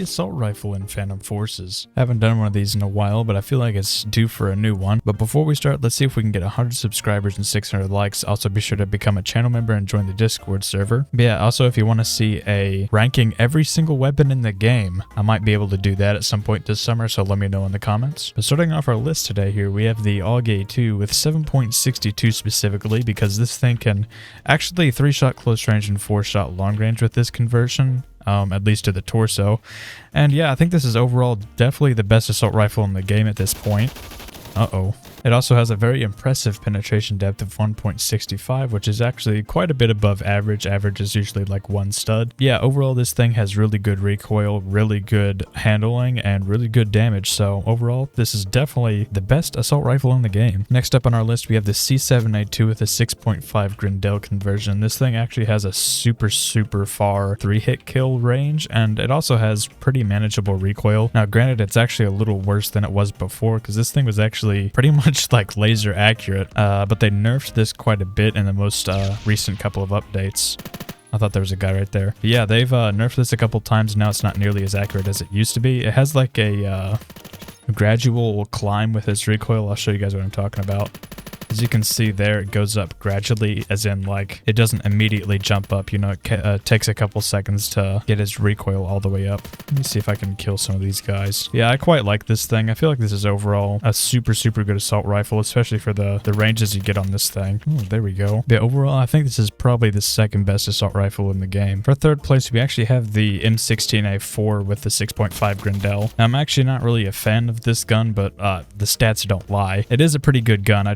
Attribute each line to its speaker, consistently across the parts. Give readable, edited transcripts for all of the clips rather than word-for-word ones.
Speaker 1: the assault rifle in Phantom Forces. I haven't done one of these in a while, but I feel like it's due for a new one. But before we start, let's see if we can get 100 subscribers and 600 likes. Also, be sure to become a channel member and join the Discord server. But yeah, also if you want to see a ranking every single weapon in the game, I might be able to do that at some point this summer, so let me know in the comments. But starting off our list today here, we have the AUG 2 with 7.62 specifically, because this thing can actually 3-shot close range and 4-shot long range with this conversion. At least to the torso. And yeah, I think this is overall definitely the best assault rifle in the game at this point. Uh-oh. It also has a very impressive penetration depth of 1.65, which is actually quite a bit above average. Average is usually like 1 stud. Yeah, overall this thing has really good recoil, really good handling, and really good damage. So overall, this is definitely the best assault rifle in the game. Next up on our list, we have the C7A2 with a 6.5 Grindel conversion. This thing actually has a super far 3-hit kill range, and it also has pretty manageable recoil. Now granted, it's actually a little worse than it was before, because this thing was actually pretty much like laser accurate, but they nerfed this quite a bit in the most recent couple of updates. I thought there was a guy right there. But yeah, they've nerfed this a couple times. Now it's not nearly as accurate as it used to be. It has like a gradual climb with its recoil. I'll show you guys what I'm talking about. As you can see there, it goes up gradually, as in like it doesn't immediately jump up. You know, it takes a couple seconds to get its recoil all the way up. Let me see if I can kill some of these guys. Yeah, I quite like this thing. I feel like this is overall a super good assault rifle, especially for the ranges you get on this thing. Oh, there we go. Yeah, overall, I think this is probably the second best assault rifle in the game. For third place, we actually have the M16A4 with the 6.5 Grindel. Now, I'm actually not really a fan of this gun, but the stats don't lie. It is a pretty good gun.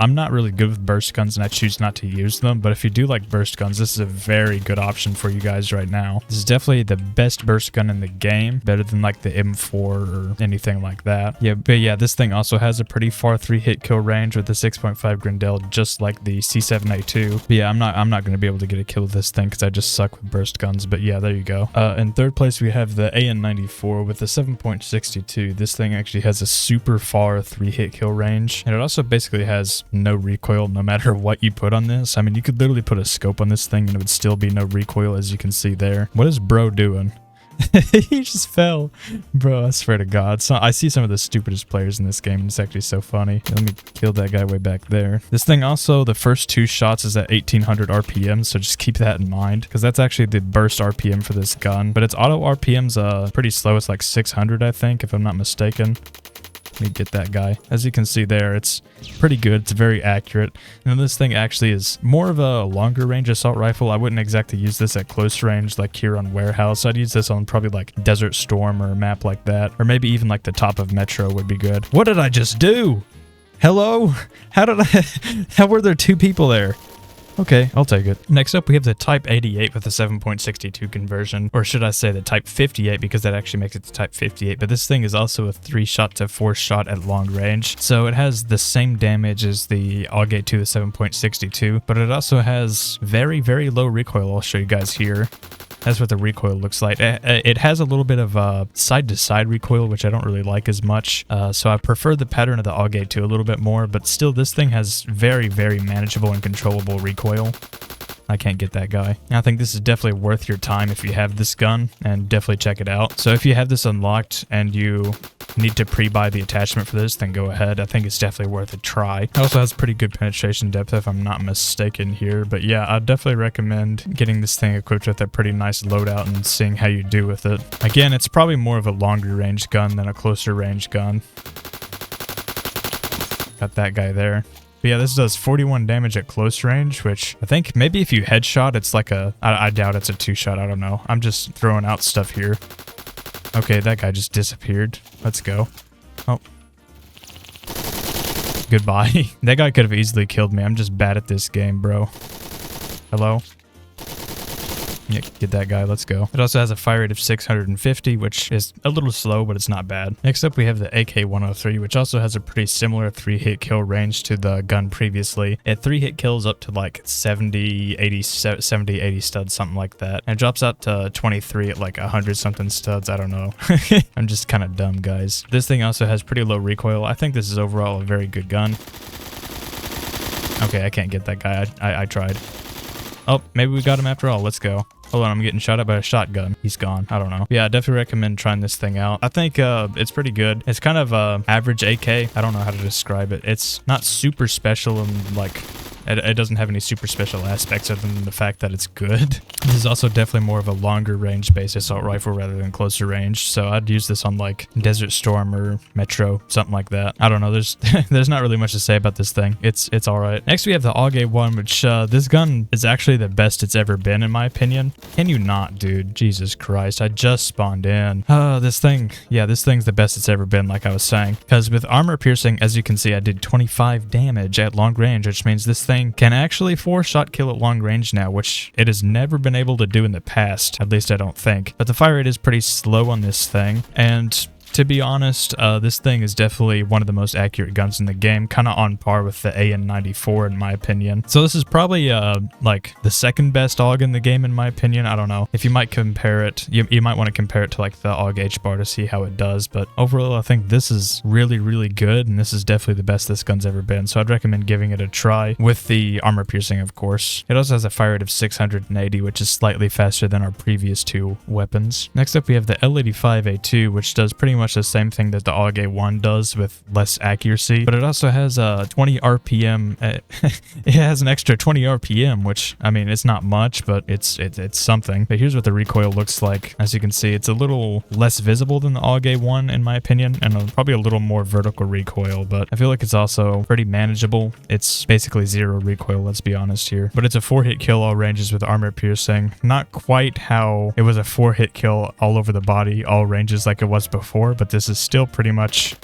Speaker 1: I'm not really good with burst guns, and I choose not to use them, but if you do like burst guns, this is a very good option for you guys right now. This is definitely the best burst gun in the game, better than like the M4 or anything like that. Yeah, but yeah, this thing also has a pretty far 3-hit kill range with the 6.5 Grindel, just like the C7A2. But yeah, I'm not going to be able to get a kill with this thing because I just suck with burst guns, but yeah, there you go. In third place, we have the AN94 with the 7.62. This thing actually has a super far 3-hit kill range, and it also basically has no recoil no matter what you put on this. I mean, you could literally put a scope on this thing and it would still be no recoil, as you can see there. What is bro doing? He just fell. Bro, I swear to God. So I see some of the stupidest players in this game. It's actually so funny. Let me kill that guy way back there. This thing also, the first 2 shots is at 1800 RPM, so just keep that in mind, because that's actually the burst RPM for this gun. But its auto RPM's pretty slow. It's like 600, I think, if I'm not mistaken. Let me get that guy. As you can see there, it's pretty good. It's very accurate. And this thing actually is more of a longer range assault rifle. I wouldn't exactly use this at close range like here on Warehouse. I'd use this on probably like Desert Storm or a map like that. Or maybe even like the top of Metro would be good. What did I just do? Hello? How were there 2 people there? Okay, I'll take it. Next up, we have the Type 88 with a 7.62 conversion, or should I say the Type 58, because that actually makes it the Type 58, but this thing is also a 3-shot to 4-shot at long range, so it has the same damage as the AUG 2 with 7.62, but it also has very low recoil. I'll show you guys here. That's what the recoil looks like. It has a little bit of side-to-side recoil, which I don't really like as much. So I prefer the pattern of the AUG 2 a little bit more, but still this thing has very manageable and controllable recoil. I can't get that guy. I think this is definitely worth your time if you have this gun, and definitely check it out. So if you have this unlocked and you need to pre-buy the attachment for this, then go ahead. I think it's definitely worth a try. It also has pretty good penetration depth if I'm not mistaken here, but yeah, I'd definitely recommend getting this thing equipped with a pretty nice loadout and seeing how you do with it. Again, it's probably more of a longer range gun than a closer range gun. Got that guy there. But yeah, this does 41 damage at close range, which I think maybe if you headshot, it's like a... I doubt it's a 2-shot, I don't know. I'm just throwing out stuff here. Okay, that guy just disappeared. Let's go. Oh. Goodbye. That guy could have easily killed me. I'm just bad at this game, bro. Hello? Yeah, get that guy. Let's go. It also has a fire rate of 650, which is a little slow, but it's not bad. Next up, we have the AK-103, which also has a pretty similar 3-hit kill range to the gun previously. It 3-hit kills up to like 70, 80 studs, something like that. And it drops out to 23 at like 100-something studs. I don't know. I'm just kind of dumb, guys. This thing also has pretty low recoil. I think this is overall a very good gun. Okay, I can't get that guy. I tried. Oh, maybe we got him after all. Let's go. Hold on, I'm getting shot at by a shotgun. He's gone. I don't know. Yeah, I definitely recommend trying this thing out. I think it's pretty good. It's kind of average AK. I don't know how to describe it. It's not super special and like it doesn't have any super special aspects other than the fact that it's good. This is also definitely more of a longer range based assault rifle rather than closer range. So I'd use this on like Desert Storm or Metro, something like that. I don't know. There's there's not really much to say about this thing. It's all right. Next we have the AUG 1, which this gun is actually the best it's ever been in my opinion. Can you not, dude? Jesus Christ. I just spawned in. This thing. Yeah, this thing's the best it's ever been, like I was saying. Because with armor piercing, as you can see, I did 25 damage at long range, which means this thing can actually 4-shot kill at long range now, which it has never been able to do in the past. At least I don't think. But the fire rate is pretty slow on this thing. And to be honest, this thing is definitely one of the most accurate guns in the game, kind of on par with the AN-94 in my opinion. So this is probably like the second best AUG in the game in my opinion. I don't know. If you might compare it, you might want to compare it to like the AUG H-bar to see how it does, but overall I think this is really, really good, and this is definitely the best this gun's ever been. So I'd recommend giving it a try with the armor piercing, of course. It also has a fire rate of 680, which is slightly faster than our previous two weapons. Next up we have the L85A2, which does pretty much the same thing that the AUG 1 does with less accuracy, but it also has 20 RPM. It has an extra 20 RPM, which I mean it's not much, but it's something. But here's what the recoil looks like. As you can see, it's a little less visible than the AUG 1 in my opinion, and probably a little more vertical recoil, but I feel like it's also pretty manageable. It's basically zero recoil, let's be honest here, but it's a 4-hit kill all ranges with armor piercing. Not quite how it was a 4-hit kill all over the body, all ranges like it was before, but this is still pretty much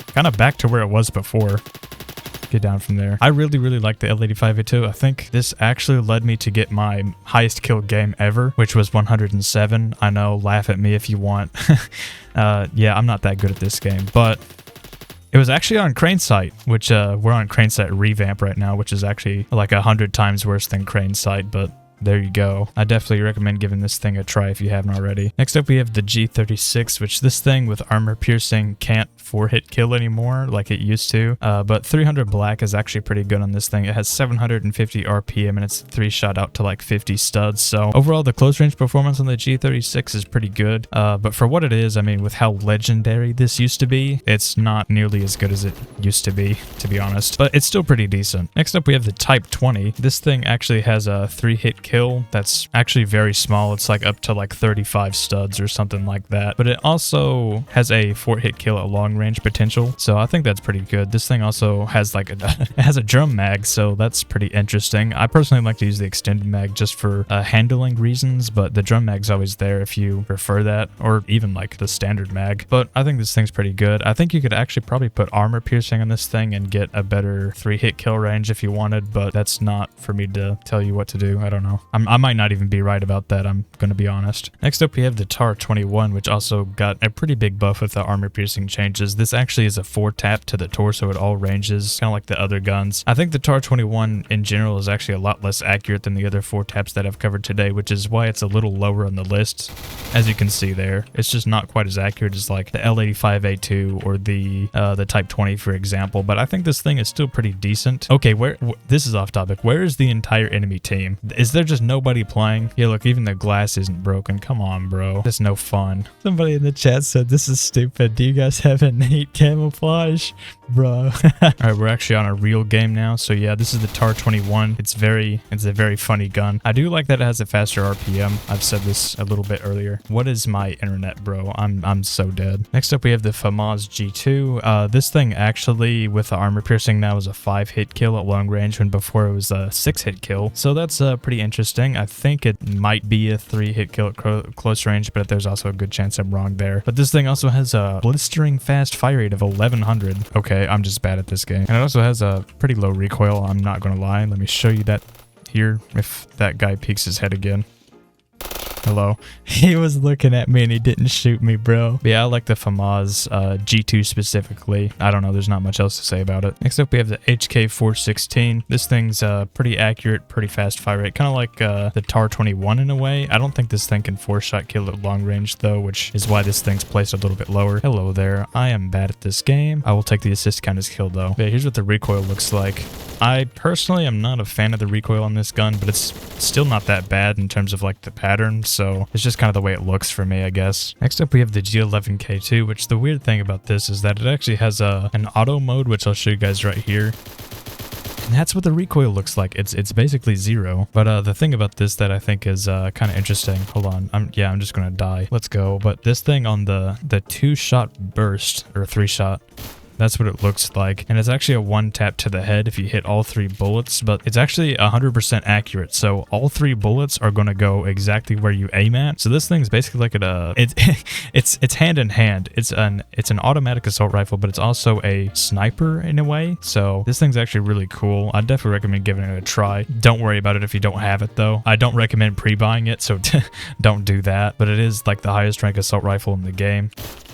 Speaker 1: kind of back to where it was before. Get down from there. I really, really like the L85A2. I think this actually led me to get my highest kill game ever, which was 107. I know, laugh at me if you want. Yeah, I'm not that good at this game, but it was actually on Crane Sight, which we're on Crane Sight Revamp right now, which is actually like 100 times worse than Crane Sight, but there you go. I definitely recommend giving this thing a try if you haven't already. Next up we have the G36, which this thing with armor piercing can't 4-hit kill anymore like it used to. But 300 black is actually pretty good on this thing. It has 750 RPM and it's 3-shot out to like 50 studs. So overall the close range performance on the G36 is pretty good. But for what it is, I mean, with how legendary this used to be, it's not nearly as good as it used to be honest. But it's still pretty decent. Next up we have the Type 20. This thing actually has a 3-hit kill that's actually very small. It's like up to like 35 studs or something like that. But it also has a 4-hit kill at long range potential, so I think that's pretty good. This thing also has like it has a drum mag, so that's pretty interesting. I personally like to use the extended mag just for handling reasons, but the drum mag's always there if you prefer that, or even like the standard mag. But I think this thing's pretty good. I think you could actually probably put armor piercing on this thing and get a better 3-hit kill range if you wanted, but that's not for me to tell you what to do. I don't know. I might not even be right about that, I'm gonna be honest. Next up we have the TAR 21, which also got a pretty big buff with the armor piercing changes. This actually is a 4-tap to the torso at all ranges, kind of like the other guns. I think the TAR 21 in general is actually a lot less accurate than the other 4-taps that I've covered today, which is why it's a little lower on the list. As you can see there, it's just not quite as accurate as like the L85A2 or the Type 20 for example, but I think this thing is still pretty decent. Okay, this is off topic. Where is the entire enemy team? Is there just nobody playing? Yeah, look, even the glass isn't broken. Come on, bro. That's no fun. Somebody in the chat said this is stupid. Do you guys have innate camouflage? Bro. Alright, we're actually on a real game now. So yeah, this is the TAR 21. It's a very funny gun. I do like that it has a faster RPM. I've said this a little bit earlier. What is my internet, bro? I'm so dead. Next up we have the FAMAS G2. This thing actually with the armor piercing now is a 5-hit kill at long range when before it was a 6-hit kill. So that's pretty interesting. I think it might be a 3-hit kill at close range, but there's also a good chance I'm wrong there. But this thing also has a blistering fast fire rate of 1100. Okay, I'm just bad at this game. And it also has a pretty low recoil, I'm not gonna lie. Let me show you that here if that guy peeks his head again. Hello. He was looking at me and he didn't shoot me, bro. But yeah, I like the FAMAS G2 specifically. I don't know, there's not much else to say about it. Next up we have the HK416. This thing's pretty accurate, pretty fast fire rate, kind of like the TAR 21 in a way. I don't think this thing can 4-shot kill at long range though, which is why this thing's placed a little bit lower. Hello there. I am bad at this game. I will take the assist count as kill though. But here's what the recoil looks like. I personally am not a fan of the recoil on this gun, but it's still not that bad in terms of like the pattern. so it's just kind of the way it looks for me, I guess. Next up, we have the G11K2, which the weird thing about this is that it actually has an auto mode, which I'll show you guys right here. And that's what the recoil looks like. It's basically 0. But the thing about this that I think is kind of interesting. Hold on. I'm just gonna die. Let's go. But this thing on the 2-shot burst, or 3-shot, that's what it looks like. And it's actually a 1 tap to the head if you hit all 3 bullets, but it's actually 100% accurate. So all 3 bullets are going to go exactly where you aim at. So this thing's basically like it's hand in hand. It's an automatic assault rifle, but it's also a sniper in a way. So this thing's actually really cool. I'd definitely recommend giving it a try. Don't worry about it if you don't have it though. I don't recommend pre-buying it, so don't do that. But it is like the highest rank assault rifle in the game.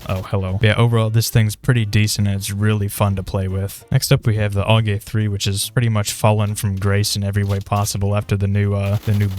Speaker 1: Oh, hello. Yeah, overall, this thing's pretty decent and it's really fun to play with. Next up, we have the AUG 3, which is pretty much fallen from grace in every way possible after the new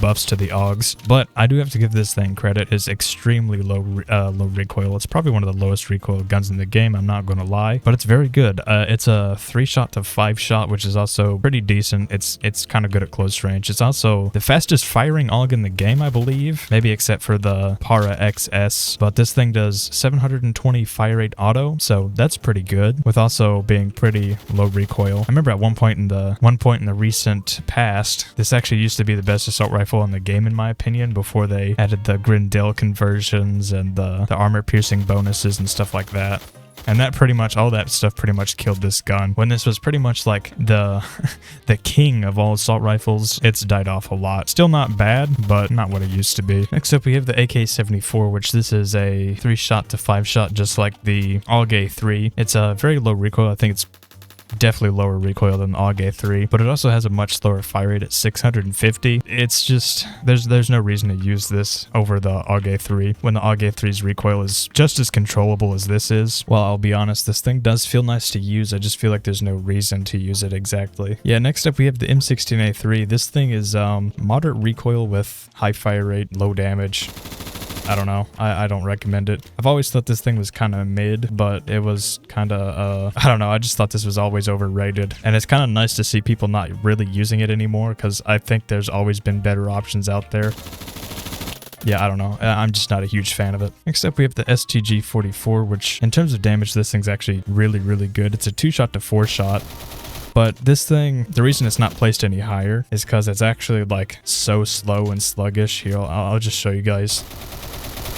Speaker 1: buffs to the AUGs. But I do have to give this thing credit. It's extremely low recoil. It's probably one of the lowest recoil guns in the game, I'm not going to lie. But it's very good. It's a 3-shot to 5-shot, which is also pretty decent. It's kind of good at close range. It's also the fastest firing AUG in the game, I believe. Maybe except for the Para XS. But this thing does 720 fire rate auto, so that's pretty good, with also being pretty low recoil. I remember at one point in the recent past, this actually used to be the best assault rifle in the game in my opinion, before they added the Grindel conversions and the armor piercing bonuses and stuff like that. And that pretty much, all that stuff pretty much killed this gun. When this was pretty much like the king of all assault rifles, it's died off a lot. Still not bad, but not what it used to be. Next up, we have the AK-74, which this is a 3-shot to 5-shot, just like the AUG 3. It's a very low recoil. I think it's definitely lower recoil than the AUG 3, but it also has a much slower fire rate at 650. It's just, there's no reason to use this over the AUG 3 when the AUG 3's recoil is just as controllable as this is. Well, I'll be honest, this thing does feel nice to use. I just feel like there's no reason to use it exactly. Yeah, next up we have the M16A3. This thing is moderate recoil with high fire rate, low damage. I don't know. I don't recommend it. I've always thought this thing was kind of mid, but it was kind of, I don't know. I just thought this was always overrated. And it's kind of nice to see people not really using it anymore, because I think there's always been better options out there. Yeah, I don't know. I'm just not a huge fan of it. Next up, we have the STG-44, which in terms of damage, this thing's actually really, really good. It's a 2-shot to 4-shot. But this thing, the reason it's not placed any higher is because it's actually like so slow and sluggish. Here, I'll just show you guys.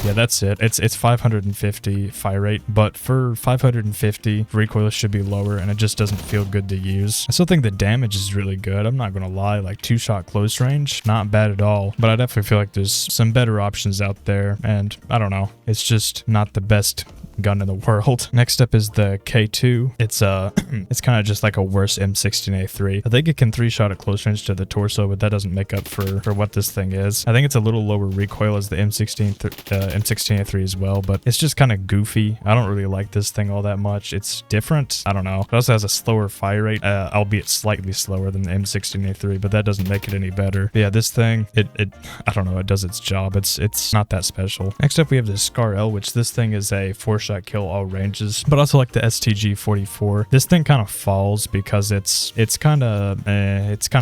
Speaker 1: Yeah, that's it. It's 550 fire rate, but for 550, recoil should be lower, and it just doesn't feel good to use. I still think the damage is really good. I'm not gonna lie, like 2-shot close range, not bad at all. But I definitely feel like there's some better options out there, and I don't know. It's just not the best gun in the world. Next up is the K2. It's it's kind of just like a worse M16A3. I think it can 3-shot at close range to the torso, but that doesn't make up for what this thing is. I think it's a little lower recoil as the M16A3 as well, but it's just kind of goofy. I don't really like this thing all that much. It's different. I don't know. It also has a slower fire rate, albeit slightly slower than the M16A3, but that doesn't make it any better. But yeah, this thing, I don't know, it does its job. It's not that special. Next up, we have the Scar L, which this thing is a 4-shot kill all ranges, but also like the STG-44. This thing kind of falls because it's kind of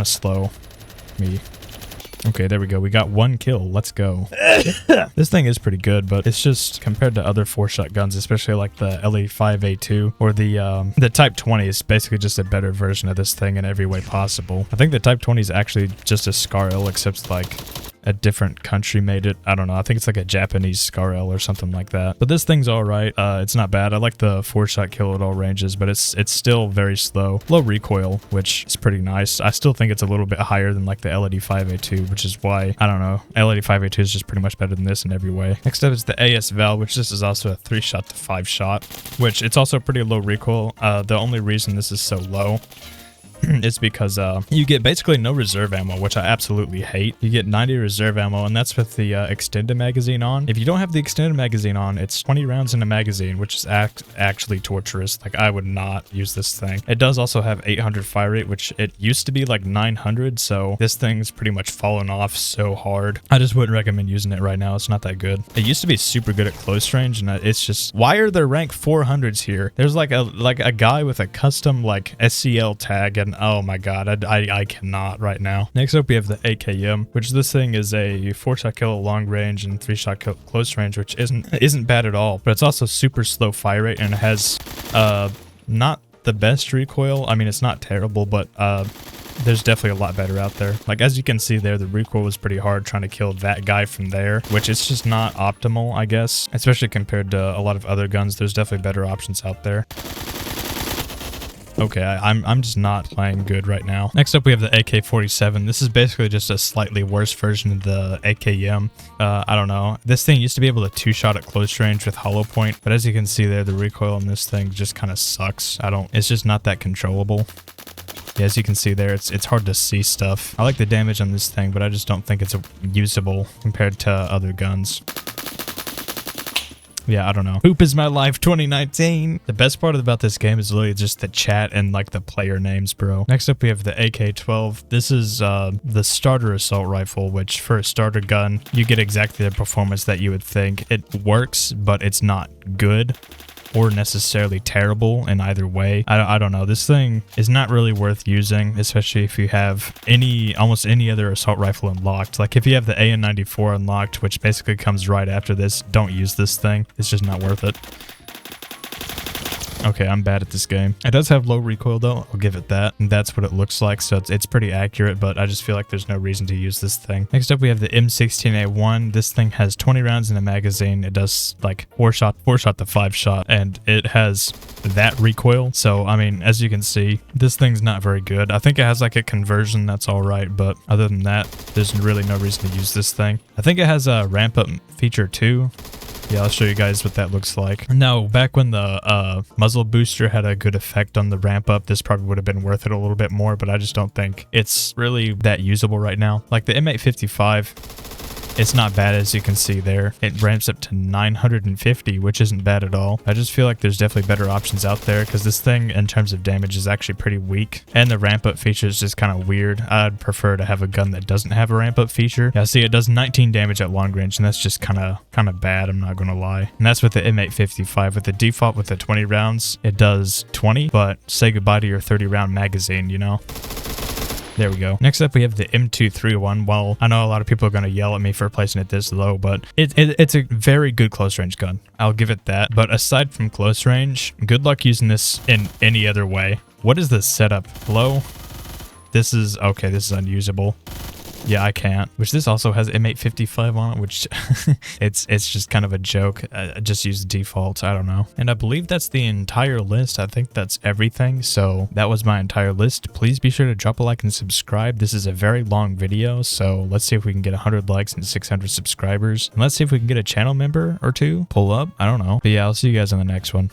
Speaker 1: slow. Okay, there we go. We got 1 kill. Let's go. This thing is pretty good, but it's just compared to other 4-shot guns, especially like the LE5A2 or the Type 20 is basically just a better version of this thing in every way possible. I think the Type 20 is actually just a Scar L, except like a different country made it. I don't know. I think it's like a Japanese Scar L or something like that. But this thing's all right. It's not bad. I like the 4-shot kill at all ranges, but it's still very slow. Low recoil, which is pretty nice. I still think it's a little bit higher than like the LED5A2, which is why, I don't know, LED5A2 is just pretty much better than this in every way. Next up is the AS Val, which this is also a 3-shot to 5-shot, which it's also pretty low recoil. The only reason this is so low is because you get basically no reserve ammo, which I absolutely hate. You get 90 reserve ammo, and that's with the extended magazine on. If you don't have the extended magazine on, it's 20 rounds in a magazine, which is actually torturous. Like, I would not use this thing. It does also have 800 fire rate, which it used to be like 900, so this thing's pretty much fallen off so hard. I just wouldn't recommend using it right now. It's not that good. It used to be super good at close range, and it's just, why are there rank 400s here? There's like a guy with a custom like SCL tag and good. Oh my god, I cannot right now. Next up we have the AKM, which this thing is a 4-shot kill at long range and 3-shot kill at close range, which isn't bad at all, but it's also super slow fire rate, and it has not the best recoil. I mean, it's not terrible, but there's definitely a lot better out there. Like, as you can see there, the recoil was pretty hard trying to kill that guy from there, which is just not optimal, I guess, especially compared to a lot of other guns. There's definitely better options out there. Okay, I'm just not playing good right now. Next up, we have the AK-47. This is basically just a slightly worse version of the AKM. I don't know. This thing used to be able to 2-shot at close range with hollow point, but as you can see there, the recoil on this thing just kind of sucks. It's just not that controllable. Yeah, as you can see there, it's hard to see stuff. I like the damage on this thing, but I just don't think it's usable compared to other guns. Yeah, I don't know. Poop is my life 2019. The best part about this game is literally just the chat and like the player names, bro. Next up, we have the AK-12. This is the starter assault rifle, which for a starter gun, you get exactly the performance that you would think. It works, but it's not good or necessarily terrible in either way. I don't know. This thing is not really worth using, especially if you have almost any other assault rifle unlocked. Like if you have the AN-94 unlocked, which basically comes right after this, don't use this thing. It's just not worth it. Okay, I'm bad at this game. It does have low recoil though, I'll give it that. And that's what it looks like, so it's pretty accurate, but I just feel like there's no reason to use this thing. Next up, we have the M16A1. This thing has 20 rounds in a magazine. It does like 4-shot to 5-shot, and it has that recoil. So, I mean, as you can see, this thing's not very good. I think it has like a conversion that's all right, but other than that, there's really no reason to use this thing. I think it has a ramp up feature too. Yeah, I'll show you guys what that looks like. Now, back when the muzzle booster had a good effect on the ramp up, this probably would have been worth it a little bit more, but I just don't think it's really that usable right now. Like the M855, it's not bad, as you can see there. It ramps up to 950, which isn't bad at all. I just feel like there's definitely better options out there, because this thing, in terms of damage, is actually pretty weak. And the ramp up feature is just kind of weird. I'd prefer to have a gun that doesn't have a ramp up feature. Yeah, see, it does 19 damage at long range, and that's just kind of bad, I'm not gonna lie. And that's with the M855. With the default, with the 20 rounds, it does 20, but say goodbye to your 30-round magazine, you know? There we go. Next up, we have the M231. Well, I know a lot of people are going to yell at me for placing it this low, but it's a very good close range gun. I'll give it that. But aside from close range, good luck using this in any other way. What is this setup? Hello? This is... okay, this is unusable. Yeah, I can't. Which this also has M855 on it, which it's just kind of a joke. Just use the default. I don't know. And I believe that's the entire list. I think that's everything. So that was my entire list. Please be sure to drop a like and subscribe. This is a very long video, so let's see if we can get 100 likes and 600 subscribers. And let's see if we can get a channel member or two pull up. I don't know. But yeah, I'll see you guys on the next one.